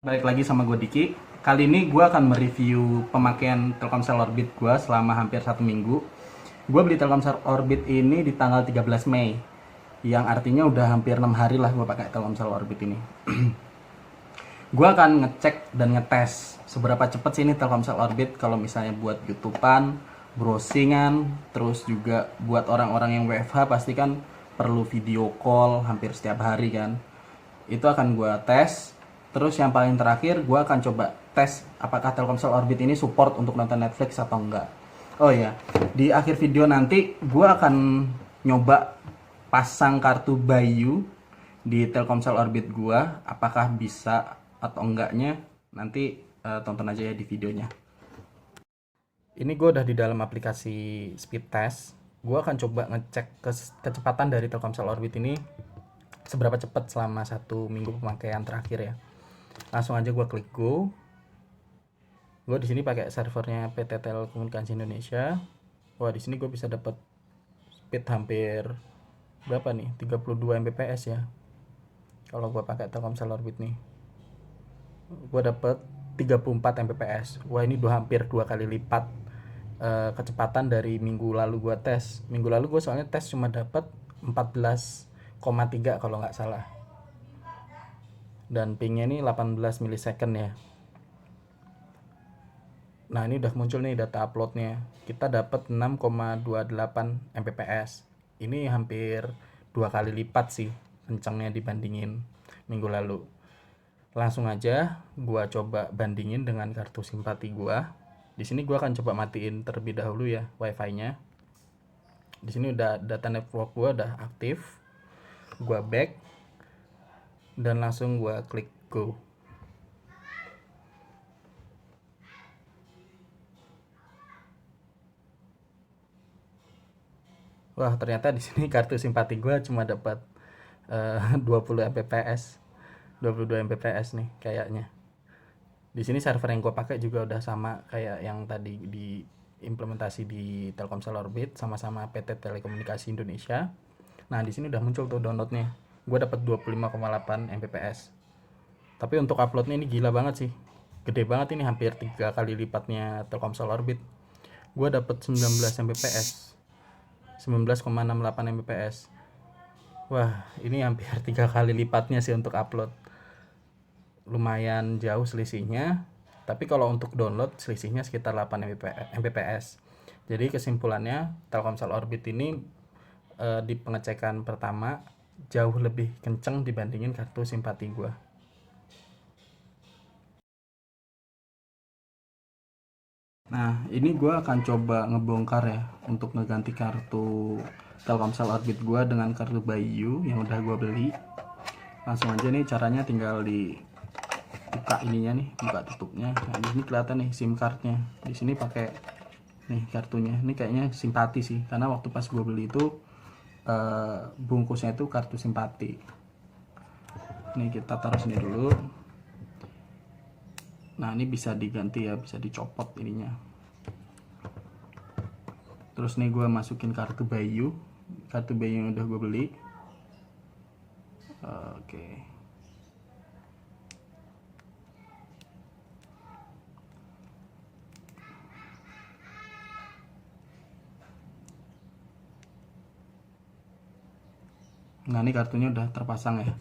Balik lagi sama gue Diki. Kali ini gue akan mereview pemakaian Telkomsel Orbit gue selama hampir 1 minggu. Gue beli Telkomsel Orbit ini di tanggal 13 Mei, yang artinya udah hampir 6 hari lah gue pakai Telkomsel Orbit ini. Gue akan ngecek dan ngetes seberapa cepat sih ini Telkomsel Orbit kalau misalnya buat YouTubean, browsingan, terus juga buat orang-orang yang WFH pasti kan perlu video call hampir setiap hari kan. Itu akan gue tes. Terus yang paling terakhir gue akan coba tes apakah Telkomsel Orbit ini support untuk nonton Netflix atau enggak. Oh ya, di akhir video nanti gue akan nyoba pasang kartu Bayu di Telkomsel Orbit gue, apakah bisa atau enggaknya nanti tonton aja ya di videonya. Ini gue udah di dalam aplikasi speed test. Gue akan coba ngecek kecepatan dari Telkomsel Orbit ini seberapa cepat selama 1 minggu pemakaian terakhir ya. Langsung aja gue klik go. Gue di sini pakai servernya PT Telekomunikasi Indonesia. Wah, di sini gue bisa dapat speed hampir berapa nih? 32 Mbps ya. Kalau gue pakai Telkomsel Orbit nih, gue dapat 34 Mbps. Wah, ini hampir 2 kali lipat kecepatan dari minggu lalu gue tes. Minggu lalu gue soalnya tes cuma dapat 14,3 kalau nggak salah. Dan pingnya ini 18 milisecond ya. Nah, ini udah muncul nih data uploadnya. Kita dapat 6,28 Mbps. Ini hampir 2 kali lipat sih kencangnya dibandingin minggu lalu. Langsung aja gua coba bandingin dengan kartu simpati gua. Di sini gua akan coba matiin terlebih dahulu ya wifi-nya. Di sini udah data network gua udah aktif. Gua back dan langsung gua klik go. Wah, ternyata di sini kartu simpati gue cuma dapat 20 Mbps, 22 Mbps nih kayaknya. Di sini server yang gue pakai juga udah sama kayak yang tadi di implementasi di Telkomsel Orbit, sama-sama PT Telekomunikasi Indonesia. Nah, di sini udah muncul tuh downloadnya. Gue dapat 25,8 Mbps. Tapi untuk uploadnya ini gila banget sih. Gede banget, ini hampir 3 kali lipatnya Telkomsel Orbit. Gue dapat 19 Mbps. 19,68 Mbps. Wah, ini hampir 3 kali lipatnya sih untuk upload. Lumayan jauh selisihnya. Tapi kalau untuk download selisihnya sekitar 8 Mbps. Jadi kesimpulannya Telkomsel Orbit ini di pengecekan pertama jauh lebih kenceng dibandingin kartu simpati gua. Nah, ini gue akan coba ngebongkar ya untuk ngeganti kartu Telkomsel Orbit gue dengan kartu Bayu yang udah gue beli. Langsung aja nih caranya, tinggal dibuka ininya nih, buka tutupnya. Nah, di sini kelihatan nih SIM cardnya. Di sini pakai nih kartunya. Ini kayaknya simpati sih, karena waktu pas gue beli itu bungkusnya itu kartu simpati. Nih kita taruh sini dulu. Nah, ini bisa diganti ya, bisa dicopot ininya. Terus nih gue masukin kartu Bayu yang udah gue beli. Oke. Nah, ini kartunya udah terpasang ya,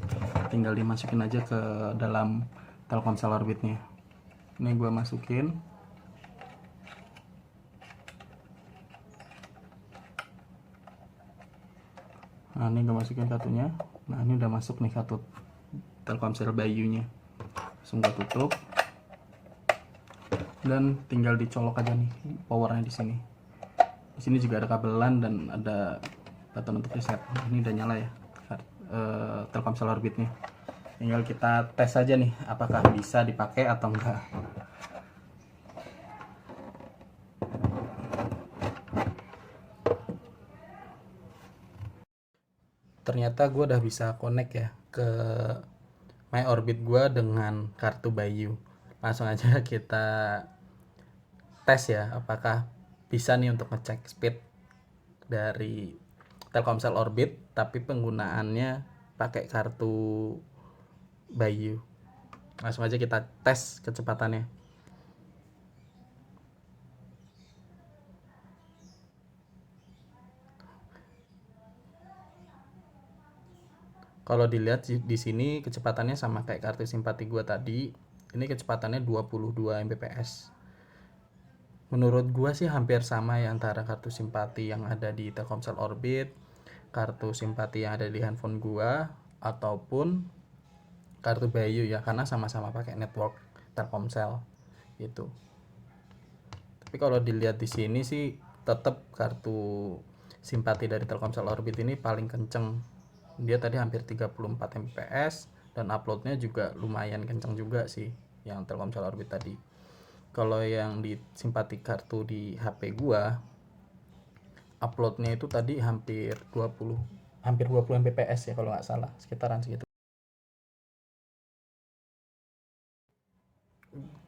tinggal dimasukin aja ke dalam Telkomsel Orbitnya. Ini gue masukin. Nah, ini gue masukin kartunya. Nah, ini udah masuk nih kartu Telkomsel Bayunya. Langsung gue tutup dan tinggal dicolok aja nih powernya di sini. Di sini juga ada kabelan dan ada button untuk reset. Ini udah nyala ya Telkomsel Orbitnya. Tinggal kita tes aja nih apakah bisa dipakai atau enggak. Ternyata gue udah bisa connect ya ke My Orbit gue dengan kartu Bayu. Langsung aja kita tes ya apakah bisa nih untuk ngecek speed dari Telkomsel Orbit tapi penggunaannya pakai kartu Bayu. Langsung aja kita tes kecepatannya. Kalau dilihat di sini kecepatannya sama kayak kartu simpati gua tadi. Ini kecepatannya 22 Mbps. Menurut gua sih hampir sama ya antara kartu simpati yang ada di Telkomsel Orbit, kartu simpati yang ada di handphone gua, ataupun kartu Bayu ya, karena sama-sama pakai network Telkomsel gitu. Tapi kalau dilihat di sini sih tetap kartu simpati dari Telkomsel Orbit ini paling kenceng. Dia tadi hampir 34 Mbps dan uploadnya juga lumayan kenceng juga sih yang Telkomsel Orbit tadi. Kalau yang di simpati kartu di HP gua, uploadnya itu tadi hampir 20 Mbps ya kalau nggak salah, sekitaran segitu.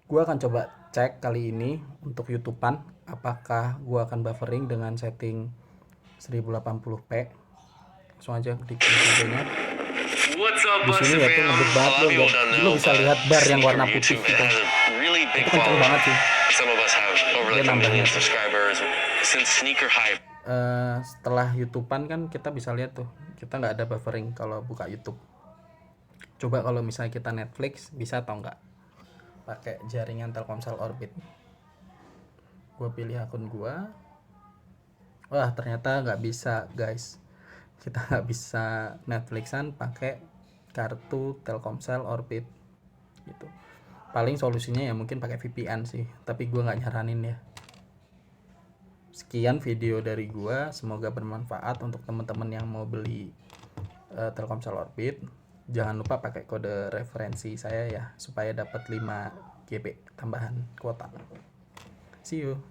Gua akan coba cek kali ini untuk YouTubean apakah gua akan buffering dengan setting 1080p. Langsung aja klik videonya. Di sini ya tuh ngebut banget lu bisa lihat bar yang warna putih gitu. Itu kenceng banget sih. Dia nambahnya tuh. Setelah YouTubean kan kita bisa lihat tuh kita nggak ada buffering kalau buka YouTube. Coba kalau misalnya kita Netflix bisa atau enggak pakai jaringan Telkomsel Orbit. Gue pilih akun gue. Wah ternyata nggak bisa guys. Kita nggak bisa Netflixan pakai kartu Telkomsel Orbit gitu. Paling solusinya ya mungkin pakai VPN sih, tapi gue nggak nyaranin ya. Sekian video dari gue, semoga bermanfaat untuk teman-teman yang mau beli Telkomsel Orbit. Jangan lupa pakai kode referensi saya ya supaya dapat 5 GB tambahan kuota. See you.